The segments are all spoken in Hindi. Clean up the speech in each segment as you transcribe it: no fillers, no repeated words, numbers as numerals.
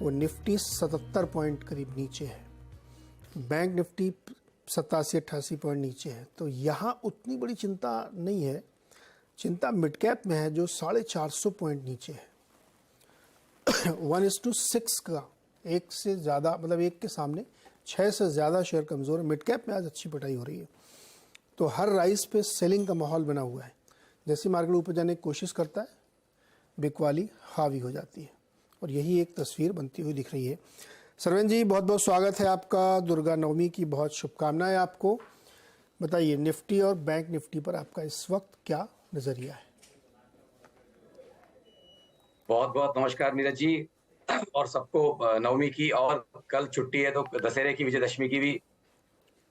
वो निफ्टी 77 पॉइंट करीब नीचे है, बैंक निफ्टी 87-88 पॉइंट नीचे है। तो यहाँ उतनी बड़ी चिंता नहीं है, चिंता मिड कैप में है जो 450 पॉइंट नीचे है। 1:6 का, एक से ज़्यादा, मतलब एक के सामने 6 से ज़्यादा शेयर कमज़ोर है। मिड कैप में आज अच्छी पिटाई हो रही है, तो हर राइस पे सेलिंग का माहौल बना हुआ है। जैसे मार्केट ऊपर जाने की कोशिश करता है, बिकवाली हावी हो जाती है, और यही एक तस्वीर बनती हुई दिख रही है। सरवन जी, बहुत बहुत स्वागत है आपका, दुर्गा नवमी की बहुत शुभकामनाएं आपको। बताइए, निफ्टी और बैंक निफ्टी पर आपका इस वक्त क्या नज़रिया है? बहुत बहुत नमस्कार नीरज जी, और सबको नवमी की, और कल छुट्टी है तो दशहरे की, विजयदशमी की भी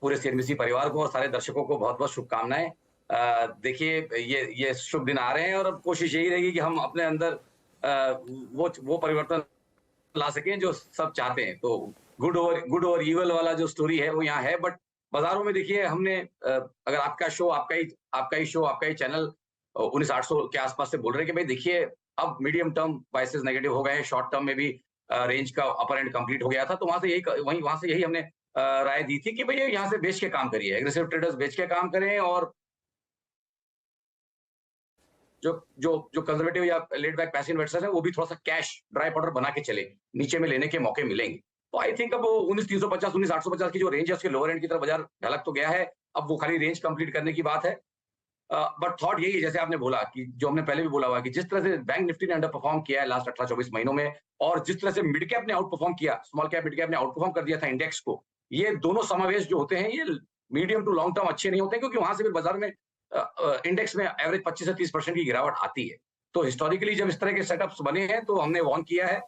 पूरे सीएनबीसी परिवार को और सारे दर्शकों को बहुत बहुत शुभकामनाएं। देखिए, ये शुभ दिन आ रहे हैं और अब कोशिश यही रहेगी कि हम अपने अंदर वो परिवर्तन ला सकें जो सब चाहते हैं। तो गुड ओवर ईवल वाला जो स्टोरी है वो यहाँ है। बट बाजारों में देखिए, हमने अगर आपका शो, आपका ही चैनल 19,800 के आसपास से बोल रहे हैं कि भाई देखिए, अब मीडियम टर्म बायसेस नेगेटिव हो गए हैं, शॉर्ट टर्म में भी रेंज का अपर एंड कंप्लीट हो गया था। तो वहां से यही हमने राय दी थी कि भैया यहाँ से बेच के काम करिए, एग्रेसिव ट्रेडर्स बेच के काम करें, और जो जो जो कंजर्वेटिव या लेट बैक पैसिव इन्वेस्टर्स हैं वो भी थोड़ा सा कैश ड्राई पाउडर बना के चले, नीचे में लेने के मौके मिलेंगे। तो आई थिंक अब वो 19,350 19,850 की जो रेंज है, उसके लोअर एंड की तरफ बाजार ढलक तो गया है। अब वो खाली रेंज कंप्लीट करने की बात है। बट थॉट यही है, जैसे आपने बोला कि जो हमने पहले भी बोला हुआ कि जिस तरह से बैंक निफ्टी ने अंडर परफॉर्म किया है लास्ट 18-24 महीनों में, और जिस तरह से मिड कैप ने आउट परफॉर्म किया, स्मॉल कैप मिड कैप ने आउट परफॉर्म कर दिया था इंडेक्स को, ये दोनों समावेश जो होते हैं ये मीडियम टू लॉन्ग टर्म अच्छे नहीं होते, क्योंकि वहां से फिर बाजार में इंडेक्स में एवरेज 25 से 30% की गिरावट आती है। तो हिस्टोरिकली जब इस तरह के सेटअप्स बने हैं तो हमने वार्न किया है,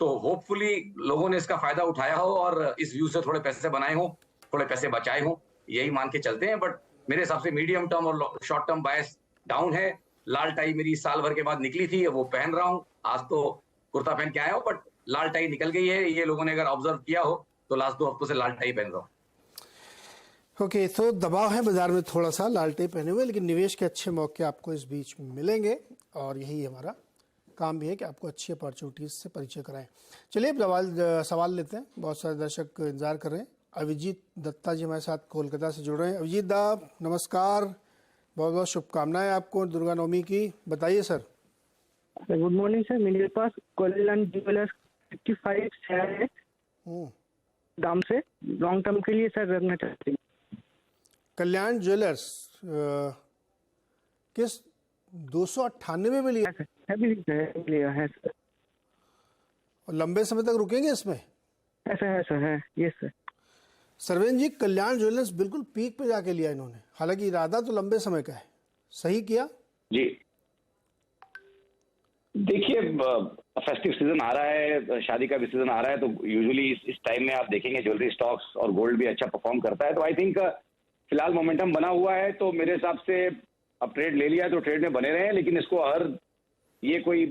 तो होपफुली लोगों ने इसका फायदा उठाया हो और इस व्यू से थोड़े पैसे बनाए हो, थोड़े पैसे बचाए हो, यही मान के चलते हैं। बट मेरे हिसाब से मीडियम टर्म और शॉर्ट टर्म बायस डाउन है। लाल टाई मेरी साल भर के बाद निकली थी, वो पहन रहा हूं। आज तो कुर्ता पहन के आया हूं, बट लाल टाई निकल गई है। ये लोगों ने अगर ऑब्जर्व किया हो तो लास्ट 2 हफ्तों से लाल टाई पहन रहा हूं। ओके, तो दबाव है बाजार में थोड़ा सा, लालटे पहने हुए, लेकिन निवेश के अच्छे मौके आपको इस बीच मिलेंगे, और यही हमारा काम भी है कि आपको अच्छी अपॉर्चुनिटीज से परिचय कराएं। चलिए अब सवाल लेते हैं। बहुत सारे दर्शक इंतजार कर रहे हैं। अभिजीत दत्ता जी हमारे साथ कोलकाता से जुड़ रहे हैं। अभिजीत दा, नमस्कार, बहुत बहुत शुभकामनाएं आपको दुर्गा नवमी की। बताइए सर। गुड मॉर्निंग सर, मेरे पास कल्याण ज्वेलर्स 55 शेयर है दाम से, लॉन्ग टर्म के लिए सर रखना चाहते हैं। कल्याण ज्वेलर्स किस 298 में लिया है सर, और लंबे समय तक रुकेंगे इसमें? ऐसा है सर, है ये सर। सरवेन जी, कल्याण ज्वेलर्स बिल्कुल पीक पे जाके लिया इन्होंने, हालांकि इरादा तो लंबे समय का है, सही किया जी। देखिए, फेस्टिव सीजन आ रहा है, शादी का भी सीजन आ रहा है, तो यूजुअली इस टाइम में आप देखेंगे ज्वेलरी स्टॉक्स और गोल्ड भी अच्छा परफॉर्म करता है। तो आई थिंक फिलहाल मोमेंटम बना हुआ है, तो मेरे हिसाब से अब ट्रेड ले लिया तो ट्रेड में बने रहे हैं, लेकिन इसको ये कोई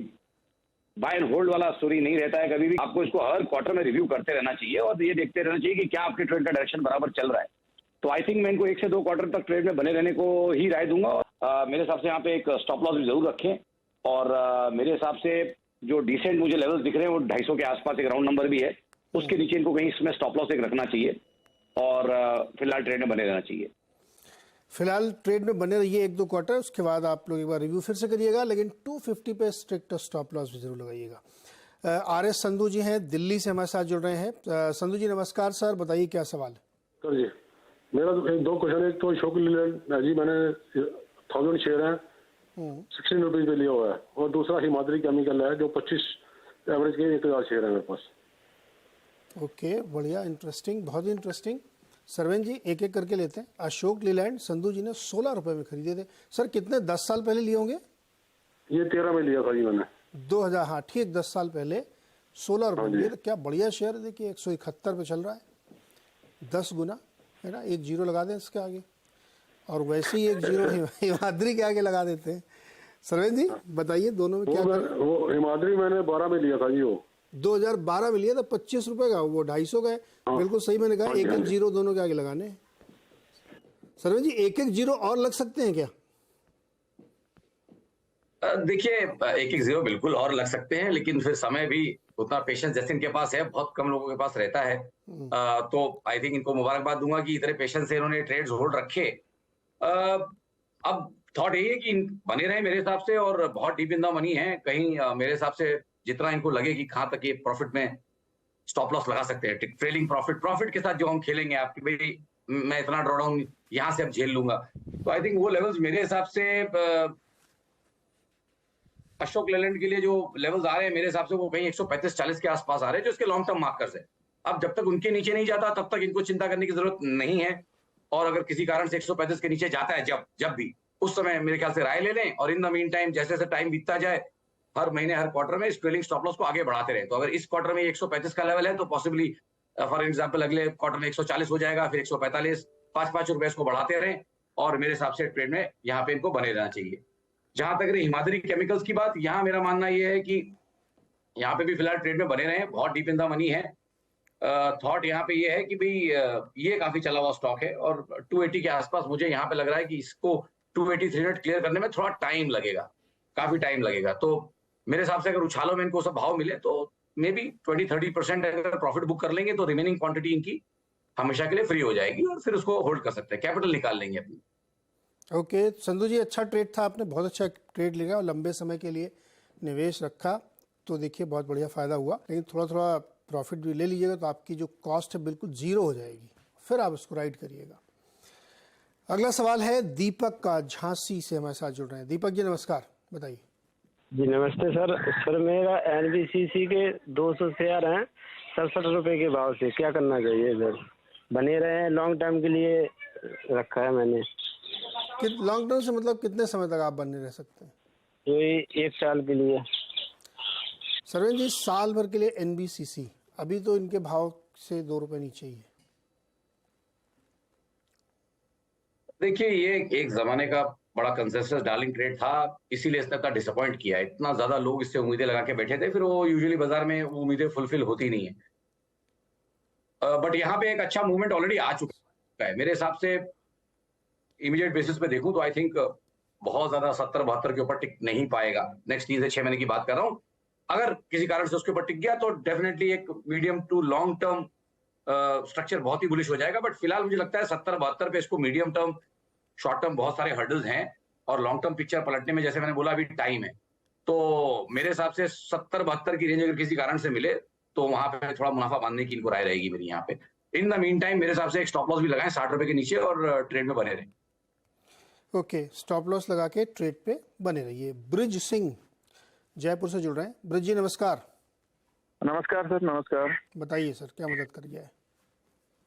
बाय एंड होल्ड वाला स्टोरी नहीं रहता है। कभी भी आपको इसको हर क्वार्टर में रिव्यू करते रहना चाहिए और ये देखते रहना चाहिए कि क्या आपके ट्रेड का डायरेक्शन बराबर चल रहा है। तो आई थिंक मैं इनको 1 से 2 क्वार्टर तक ट्रेड में बने रहने को ही राय दूंगा। मेरे हिसाब से यहाँ पे एक स्टॉप लॉस भी जरूर रखें, और मेरे हिसाब से जो डिसेंट मुझे लेवल्स दिख रहे हैं वो 250 के आसपास एक राउंड नंबर भी है, उसके नीचे इनको कहीं इसमें स्टॉप लॉस एक रखना चाहिए, और फिलहाल ट्रेड में बने रहना चाहिए। फिलहाल ट्रेड में बने रहिए 1-2 क्वार्टर, उसके बाद आप लोग एक बार रिव्यू फिर से करिएगा, लेकिन 250 पे स्ट्रिक्ट स्टॉप लॉस भी जरूर लगाइएगा। आरएस संधू जी हैं, दिल्ली से हमारे साथ जुड़ रहे हैं। संधू जी नमस्कार सर, बताइए क्या सवाल है? सर जी, मेरा तो 2 क्वेश्चन है। एक तो अशोक लीलैंड जी, मैंने 1000 शेयर है 16 रुपीज पे लिया हुआ है, और दूसरा हिमाद्री केमिकल है जो 25 एवरेज के 1000 शेयर है मेरे पास। ओके, बढ़िया, इंटरेस्टिंग, बहुत इंटरेस्टिंग। सरवेन जी एक एक करके लेते हैं। अशोक लीलैंड संधू जी ने 16 रुपए में खरीदे थे सर, कितने 10 साल पहले लिए होंगे? ये 13 में लिया था जी मैंने, 2000, हाँ ठीक, 10 साल पहले 16 रुपए लिए। तो क्या बढ़िया शेयर, देखिए 171 पे चल रहा है, 10 गुना है ना। 1 जीरो लगा दें इसके आगे, और वैसे ही 1 जीरो हिमाद्री के आगे लगा देते हैं। सरवेन जी बताइए दोनों में क्या? वो हिमाद्री मैंने 12 में लिया था जी, वो 2012 में लिया था 25 रुपए का, वो 250 का है। बिल्कुल सही मैंने कहा, 1-1 जीरो दोनों के आगे लगाने। सरवेन जी 1-1 जीरो और लग सकते हैं क्या? देखिए, 1-1 जीरो बिल्कुल और लग सकते हैं, लेकिन फिर समय भी उतना पेशेंस जैसे इनके पास है बहुत कम लोगों के पास रहता है। तो आई थिंक इनको मुबारकबाद दूंगा कि इतने पेशेंस से इन्होंने ट्रेड्स होल्ड रखे। अब थॉट यही है कि बने रहे मेरे हिसाब से, और बहुत डीप इन द मनी है। कहीं मेरे हिसाब से जितना इनको लगे कि कहाँ तक ये प्रॉफिट में स्टॉप लॉस लगा सकते हैं, ट्रेलिंग प्रॉफिट के साथ जो हम खेलेंगे आपकी भाई मैं इतना ड्रॉडाउन यहाँ से अब झेल लूंगा, तो आई थिंक वो लेवल्स मेरे हिसाब से अशोक लेलैंड के लिए जो लेवल्स आ रहे हैं मेरे हिसाब से वो कहीं 135-40 के आसपास आ रहे हैं, जो इसके लॉन्ग टर्म मार्कर्स है। अब जब तक उनके नीचे नहीं जाता तब तक इनको चिंता करने की जरूरत नहीं है, और अगर किसी कारण से 135 के नीचे जाता है जब भी, उस समय मेरे ख्याल से राय ले लें, और इन द मीन टाइम जैसे जैसे टाइम बीतता जाए हर महीने हर क्वार्टर में इस ट्रेलिंग स्टॉप लॉस को आगे बढ़ाते रहे। तो अगर इस क्वार्टर में 135 का लेवल है तो पॉसिबली फॉर एग्जांपल अगले क्वार्टर में 140 हो जाएगा, फिर 145, 5-5 रुपए इसको बढ़ाते रहें, और मेरे हिसाब से ट्रेड में यहाँ पे इनको बने रहना चाहिए। जहां तक रही हिमाद्री केमिकल्स की बात, यहाँ मेरा मानना यह है कि यहाँ पे भी फिलहाल ट्रेड में बने रहे, बहुत डीप इन द मनी है। थॉट यहाँ पे ये है कि भाई ये काफी चला हुआ स्टॉक है, और 280 के आसपास मुझे यहाँ पे लग रहा है कि इसको 280 300 क्लियर करने में थोड़ा टाइम लगेगा, काफी टाइम लगेगा। तो मेरे हिसाब से अगर उछालों में इनको सब भाव मिले तो मे बी 20-30% अगर प्रॉफिट बुक कर लेंगे तो रिमेनिंग क्वांटिटी इनकी हमेशा के लिए फ्री हो जाएगी, और फिर उसको होल्ड कर सकते हैं, कैपिटल निकाल लेंगे अपनी। ओके संधू जी, अच्छा ट्रेड था, आपने बहुत अच्छा ट्रेड लिया और लंबे समय के लिए निवेश रखा, तो देखिए बहुत बढ़िया फ़ायदा हुआ। लेकिन थोड़ा थोड़ा प्रॉफिट भी ले लीजिएगा तो आपकी जो कॉस्ट है बिल्कुल ज़ीरो हो जाएगी, फिर आप उसको राइड करिएगा। अगला सवाल है दीपक का, झांसी से हमारे साथ जुड़ रहे हैं। दीपक जी नमस्कार, बताइए। जी नमस्ते सर। सर मेरा NBCC के 200 शेयर हैं 67 रुपए के भाव से, क्या करना चाहिए सर? बने रहे हैं, लॉन्ग टाइम के लिए रखा है मैंने। लॉन्ग टर्म से मतलब कितने समय तक आप बने रह सकते हैं? ये 1 साल के लिए। सरवीन जी, साल भर के लिए NBCC अभी तो इनके भाव से 2 रुपए नीचे ही है। देखिए ये एक जमाने का बड़ा कंसेंसस डार्लिंग ट्रेड था, इसीलिए इसने इतना डिसअपॉइंट किया है। इतना ज्यादा लोग इससे उम्मीदें लगा के बैठे थे, फिर वो यूजुअली बाजार में वो उम्मीदें फुलफिल होती नहीं है। बट यहाँ पे एक अच्छा मूवमेंट ऑलरेडी आ चुका है। मेरे हिसाब से इमीडिएट बेसिस पे देखूं तो आई थिंक बहुत ज्यादा 70-72 के ऊपर टिक नहीं पाएगा। नेक्स्ट 3 से 6 महीने की बात कर रहा हूँ। अगर किसी कारण से उसके ऊपर टिक गया तो डेफिनेटली एक medium to long term structure बहुत ही बुलिश हो जाएगा। बट फिलहाल मुझे लगता है 70-72 पे इसको मीडियम टर्म, शॉर्ट टर्म बहुत सारे हर्डल्स हैं, और लॉन्ग टर्म पिक्चर पलटने में जैसे मैंने बोला अभी टाइम है। तो मेरे हिसाब से 70-72 की रेंज अगर किसी कारण से मिले तो वहां पे थोड़ा मुनाफा बांधने की इनको राय रहेगी मेरी यहाँ पे। इन द मीन टाइम मेरे हिसाब से एक स्टॉप लॉस भी लगाएं 60 रुपए के नीचे, और ट्रेड में बने रहें। ओके, स्टॉप लॉस लगा के ट्रेड पे बने रहिए। ब्रिज सिंह जयपुर से जुड़ रहे हैं। ब्रिज जी नमस्कार। नमस्कार सर, नमस्कार। बताइए सर, क्या मदद कर गया है?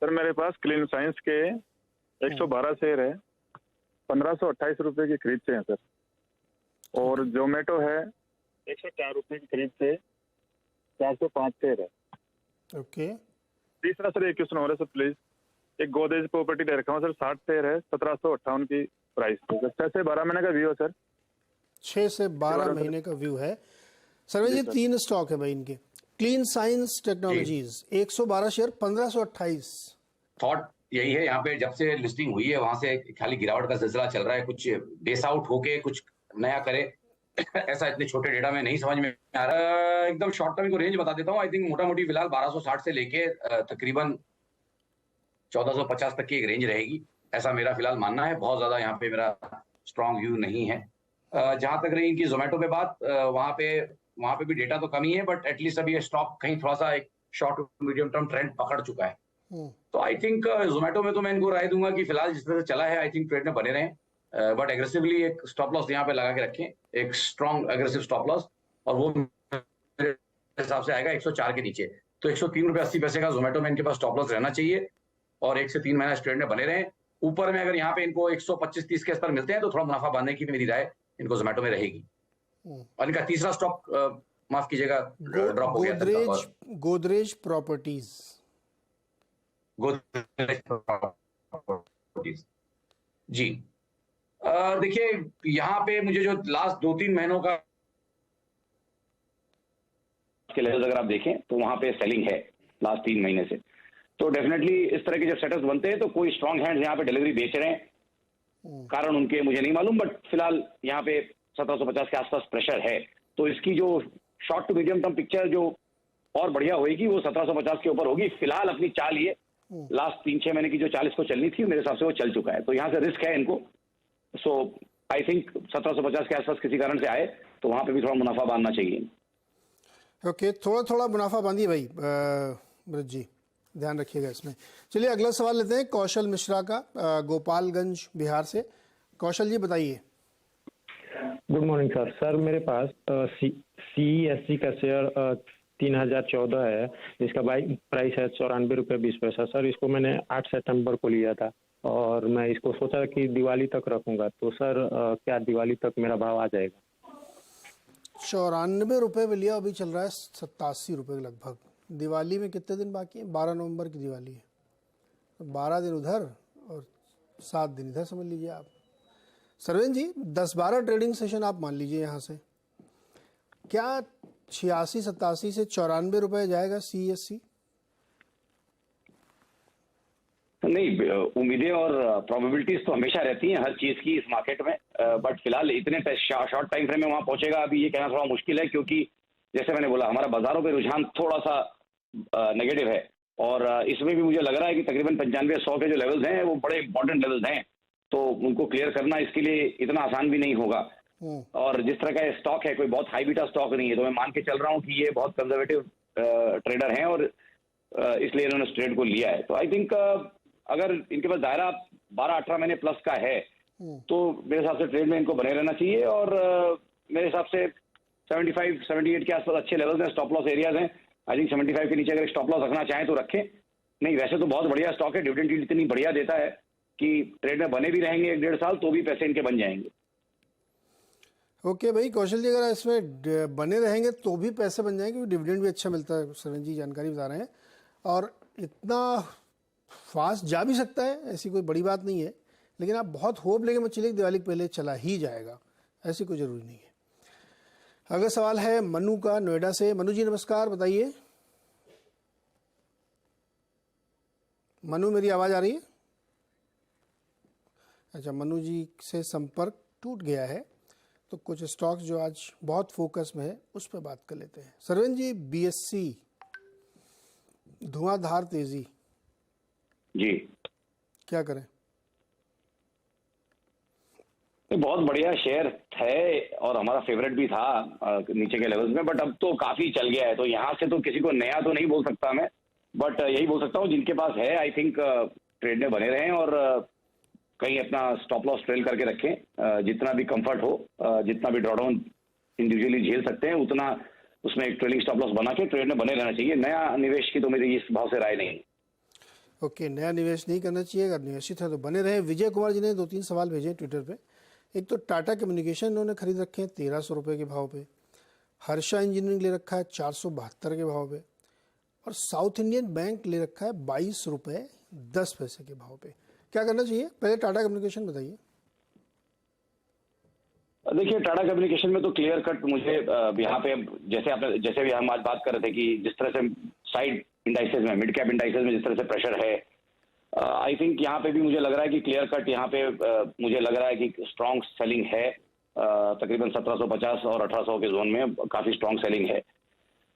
सर मेरे पास क्लीन साइंस के 112 शेयर है, 1528 रुपए की खरीद से हैं सर। और जोमेटो है 104 रुपए की खरीद से 405 शेयर है। ओके। तीसरा सर एक क्वेश्चन हो रहा है सर प्लीज। एक गोदरेज प्रॉपर्टी ले रखा हूँ सर, 60 शेयर है, 1758 की प्राइस। 6 से 12 महीने का व्यू है सर। 6 से 12 महीने का व्यू है। सर जी 3 स्टॉक है भाई इनके। Clean science technologies 112 share 1528। Thought यही है, यहाँ पे जब से लिस्टिंग हुई है वहां से खाली गिरावट का सिलसिला चल रहा है। कुछ बेस आउट होके कुछ नया करे ऐसा इतने छोटे डेटा में नहीं समझ में आ रहा। एकदम शॉर्ट टर्म को रेंज बता देता हूँ। आई थिंक मोटा मोटी फिलहाल 1260 से लेके तकरीबन 1450 तक की एक रेंज रहेगी, ऐसा मेरा फिलहाल मानना है। बहुत ज्यादा यहाँ पे मेरा स्ट्रॉन्ग व्यू नहीं है। जहां तक रही इनकी जोमेटो पे बात, वहां पे भी डेटा तो कम ही है, बट एटलीस्ट अभी ये स्टॉक कहीं थोड़ा सा एक शॉर्ट मीडियम टर्म ट्रेंड पकड़ चुका है। तो आई थिंक जोमेटो में तो मैं इनको राय दूंगा कि फिलहाल जिस तरह से चला है आई थिंक ट्रेड में बने रहें, बट एग्रेसिवली एक स्टॉप लॉस यहाँ पे लगा के रखें, एक स्ट्रॉन्ग एग्रेसिव स्टॉप लॉस, और वो मेरे हिसाब से आएगा 104 के नीचे। तो 103 रुपए 80 पैसे का जोमेटो में इनके पास स्टॉप लॉस रहना चाहिए, और 1 से 3 महीना ट्रेड में बने रहें। ऊपर में अगर यहाँ पे इनको 125-30 के स्तर मिलते हैं तो थोड़ा मुनाफा बांधने की मेरी राय इनको जोमेटो में रहेगी। और इनका तीसरा स्टॉक माफ कीजिएगा ड्रॉप हो गया, गोदरेज प्रॉपर्टीज। जी देखिए यहाँ पे मुझे जो लास्ट 2-3 महीनों का के लेवल्स अगर आप देखें तो वहां पे सेलिंग है लास्ट 3 महीने से। तो डेफिनेटली इस तरह के जब सेटअप्स बनते हैं तो कोई स्ट्रॉन्ग हैंड्स यहाँ पे डिलीवरी बेच रहे हैं, कारण उनके मुझे नहीं मालूम, बट फिलहाल यहाँ पे 1750 के आसपास प्रेशर है। तो इसकी जो short to medium term picture जो और बढ़िया होगी, वो 1750 के ऊपर होगी। फिलहाल अपनी चाल ये लास्ट 3-6 महीने की जो 40 को चलनी थी मेरे हिसाब से वो चल चुका है, तो यहाँ से रिस्क है इनको। सो आई थिंक 1750 के आसपास किसी कारण से आए तो वहां पे भी थोड़ा मुनाफा बांधना चाहिए। ओके, थोड़ा थोड़ा मुनाफा बांधिए भाई ब्रज जी, ध्यान रखिएगा इसमें। चलिए अगला सवाल लेते हैं कौशल मिश्रा का, गोपालगंज बिहार से। कौशल जी बताइए। Good morning sir. सर मेरे पास CESC का शेयर 3014 है, जिसका प्राइस है 94 रुपये 20 पैसा। सर इसको मैंने 8 सितंबर को लिया था और मैं इसको सोचा कि दिवाली तक रखूंगा, तो सर क्या दिवाली तक मेरा भाव आ जाएगा? 94 रुपये में लिया, अभी चल रहा है 87 रुपये के लगभग। दिवाली में कितने दिन बाकी हैं? 12 नवंबर की दिवाली है, तो 12 दिन उधर और 7 दिन इधर समझ लीजिए आप। सरवेन जी 10-12 ट्रेडिंग सेशन आप मान लीजिए यहाँ से, क्या 86-87 से 94 रुपये जाएगा CESC? नहीं, उम्मीदें और प्रोबेबिलिटीज तो हमेशा रहती हैं हर चीज की इस मार्केट में, बट फिलहाल इतने शॉर्ट टाइम फ्रेम में वहां पहुंचेगा अभी ये कहना थोड़ा मुश्किल है, क्योंकि जैसे मैंने बोला हमारा बाजारों पे रुझान थोड़ा सा नेगेटिव है, और इसमें भी मुझे लग रहा है कि तकरीबन 95-100 के जो लेवल्स हैं वो बड़े इंपॉर्टेंट लेवल्स हैं, तो उनको क्लियर करना इसके लिए इतना आसान भी नहीं होगा। और जिस तरह का स्टॉक है, कोई बहुत हाई बीटा स्टॉक नहीं है, तो मैं मान के चल रहा हूँ कि ये बहुत कंजर्वेटिव ट्रेडर हैं और इसलिए इन्होंने इस ट्रेड को लिया है। तो आई थिंक अगर इनके पास दायरा 12-18 महीने प्लस का है तो मेरे हिसाब से ट्रेड में इनको बने रहना चाहिए, और मेरे हिसाब से 75-78 के आसपास अच्छे लेवल्स हैं, स्टॉप लॉस एरियाज हैं। आई थिंक 75 के नीचे अगर स्टॉप लॉस रखना चाहें तो रखें। नहीं, वैसे तो बहुत बढ़िया स्टॉक है, डिविडेंड यील्ड इतनी बढ़िया देता है कि ट्रेड में बने भी रहेंगे 1-1.5 साल तो भी पैसे इनके बन जाएंगे। ओके भाई कौशल जी, अगर इसमें बने रहेंगे तो भी पैसे बन जाएंगे, डिविडेंड भी अच्छा मिलता है, सरन जी जानकारी बता रहे हैं, और इतना फास्ट जा भी सकता है, ऐसी कोई बड़ी बात नहीं है। लेकिन आप बहुत होप लेके मत चलिए दिवाली के पहले चला ही जाएगा, ऐसी कोई ज़रूरी नहीं है। अगला सवाल है मनु का, नोएडा से। मनु जी नमस्कार, बताइए। मनु मेरी आवाज़ आ रही है? अच्छा, मनु जी से संपर्क टूट गया है, तो कुछ स्टॉक्स जो आज बहुत फोकस में है उस पर बात कर लेते हैं। सरवन जी BSC धुआंधार तेजी जी, क्या करें? बहुत बढ़िया शेयर है और हमारा फेवरेट भी था नीचे के लेवल्स में, बट अब तो काफी चल गया है, तो यहाँ से तो किसी को नया तो नहीं बोल सकता मैं, बट यही बोल सकता हूँ जिनके पास है आई थिंक ट्रेड में बने रहें और कहीं अपना स्टॉप लॉस ट्रेल करके रखें। जितना भी कंफर्ट हो, जितना भी ड्रॉडाउन इंडिविजुअली झेल सकते हैं, उतना उसमें एक ट्रेलिंग स्टॉप लॉस बना के ट्रेड में बने रहना चाहिए। नया निवेश की तो मेरी इस भाव से राय नहीं। ओके, नया निवेश नहीं करना चाहिए, अगर निवेशित है तो बने रहे। विजय कुमार जी ने 2-3 सवाल भेजे ट्विटर पे। एक तो टाटा कम्युनिकेशन इन्होंने खरीद रखे हैं 1300 रुपये के भाव पे, हर्षा इंजीनियरिंग ले रखा है 472 के भाव पे, और साउथ इंडियन बैंक ले रखा है 22 रुपये 10 पैसे के भाव पे। क्या करना चाहिए? पहले टाटा कम्युनिकेशन बताइए। देखिए, टाटा कम्युनिकेशन में तो क्लियर कट मुझे यहाँ पे जैसे भी हम आज बात कर रहे थे कि जिस तरह से साइड इंडाइसेस में, मिड कैप इंडाइसेस में जिस तरह से प्रेशर है, आई थिंक यहाँ पे भी मुझे लग रहा है कि क्लियर कट यहाँ पे मुझे लग रहा है कि स्ट्रॉन्ग सेलिंग है। तकरीबन 1750 और 1800 के जोन में काफी स्ट्रॉन्ग सेलिंग है,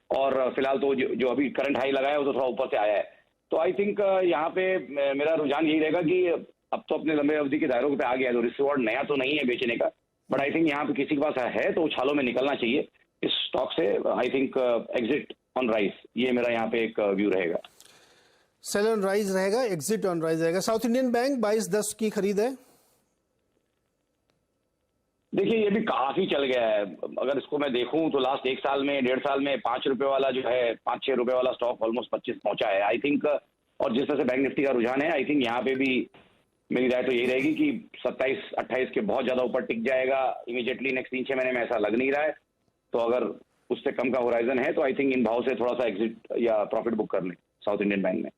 और फिलहाल तो जो अभी करंट हाई लगाया है वो तो थोड़ा ऊपर से आया है। तो आई थिंक यहाँ पे मेरा रुझान यही रहेगा कि अब तो अपने लंबे अवधि के दायरों पे आ गया है, तो रिस्क रिवॉर्ड नया तो नहीं है बेचने का, बट आई थिंक यहाँ पे किसी के पास है तो उछालों में निकलना चाहिए इस स्टॉक से। I think exit on rise, ये मेरा यहाँ पे एक व्यू रहेगा। सेल ऑन राइज रहेगा, एग्जिट ऑन राइज रहेगा। साउथ इंडियन बैंक 2210 की खरीद है। देखिए, ये भी काफी चल गया है। अगर इसको मैं देखूं तो लास्ट 1 साल में, 1.5 साल में 5 रुपए वाला जो है, 5-6 रुपए वाला स्टॉक ऑलमोस्ट 25 पहुंचा है आई थिंक। और जिस तरह से बैंक निफ्टी का रुझान है, आई थिंक यहाँ पे भी मेरी राय तो यही रहेगी कि 27-28 के बहुत ज्यादा ऊपर टिक जाएगा इमीडिएटली नेक्स्ट 3-6 महीने में, ऐसा लग नहीं रहा है। तो अगर उससे कम का होराइजन है तो आई थिंक इन भाव से थोड़ा सा एग्जिट या प्रॉफिट बुक कर लें साउथ इंडियन बैंक में।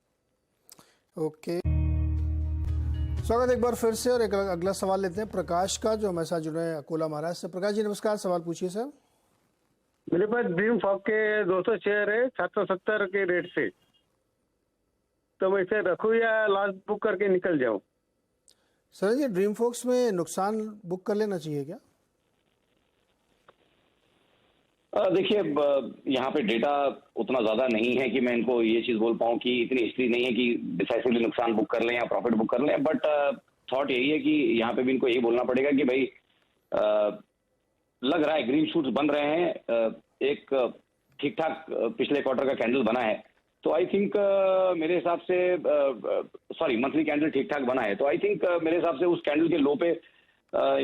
ओके, स्वागत एक बार फिर से, और एक अगला सवाल लेते हैं प्रकाश का, जो हमारे साथ जुड़े हैं अकोला महाराज से। प्रकाश जी नमस्कार, सवाल पूछिए सर। मेरे पास ड्रीम फॉग के 200 शेयर है 770 के रेट से, तो मैं इसे रखूं या लॉस बुक करके निकल जाऊं? सर जी, ड्रीम फोक्स में नुकसान बुक कर लेना चाहिए क्या? देखिए, यहाँ पे डेटा उतना ज्यादा नहीं है कि मैं इनको ये चीज बोल पाऊँ कि इतनी हिस्ट्री नहीं है कि डिसाइसिवली नुकसान बुक कर लें या प्रॉफिट बुक कर लें, बट थॉट यही है कि यहाँ पे भी इनको यही बोलना पड़ेगा कि भाई लग रहा है ग्रीन शूट्स बन रहे हैं, एक ठीक ठाक पिछले क्वार्टर का कैंडल बना है, तो आई थिंक मेरे हिसाब से सॉरी मंथली कैंडल ठीक ठाक बना है, तो आई थिंक मेरे हिसाब से उस कैंडल के लो पे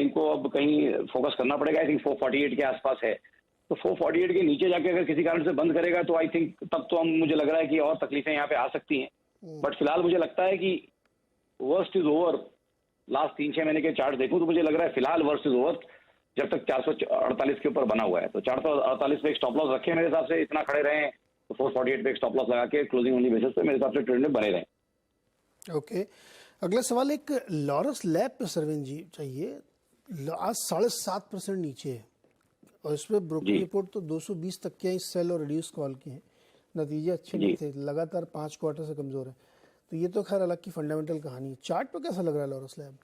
इनको अब कहीं फोकस करना पड़ेगा। आई थिंक 448 के आसपास है, तो 448 के नीचे जाके अगर किसी कारण से बंद करेगा तो आई थिंक तब तो मुझे लग रहा है कि और तकलीफें यहाँ पे आ सकती हैं। बट फिलहाल मुझे लगता है कि वर्स्ट इज ओवर। लास्ट 3-6 महीने के चार्ट देखूं तो मुझे लग रहा है फिलहाल वर्स्ट इज ओवर, जब तक 448 के ऊपर बना हुआ है। तो 448 पे एक स्टॉप लॉस रखे मेरे हिसाब से, इतना खड़े रहे, तो 448 पे एक स्टॉप लॉस लगा के क्लोजिंग ओनली बेसिस पे मेरे हिसाब से ट्रेंड में बने रहे। ओके, अगला सवाल एक लॉरस लैब पे सरवीन जी चाहिए। आज 7.5% नीचे है और इसमें ब्रोकिंग रिपोर्ट तो 220 तक के सेल और रिड्यूस कॉल की है, नतीजे अच्छे नहीं थे, लगातार 5 क्वार्टर से कमजोर है। तो ये तो खैर अलग की फंडामेंटल कहानी है। चार्ट पे कैसा लग रहा है लॉरस लैब?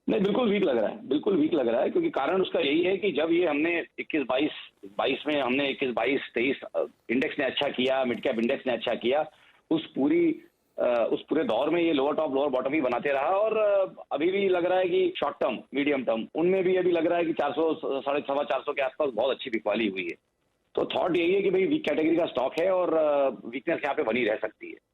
नहीं, बिल्कुल वीक लग रहा है, बिल्कुल वीक लग रहा है, क्योंकि कारण उसका यही है कि जब ये हमने 21-22 में हमने 21-22-23 इंडेक्स ने अच्छा किया, मिड कैप इंडेक्स ने अच्छा किया, उस पूरे दौर में ये लोअर टॉप लोअर बॉटम ही बनाते रहा, और अभी भी लग रहा है कि शॉर्ट टर्म मीडियम टर्म उनमें भी अभी लग रहा है कि 400 450 के आसपास बहुत अच्छी बिकवाली हुई है। तो थॉट यही है कि भाई वीक कैटेगरी का स्टॉक है और वीकनेस यहाँ पे बनी रह सकती है।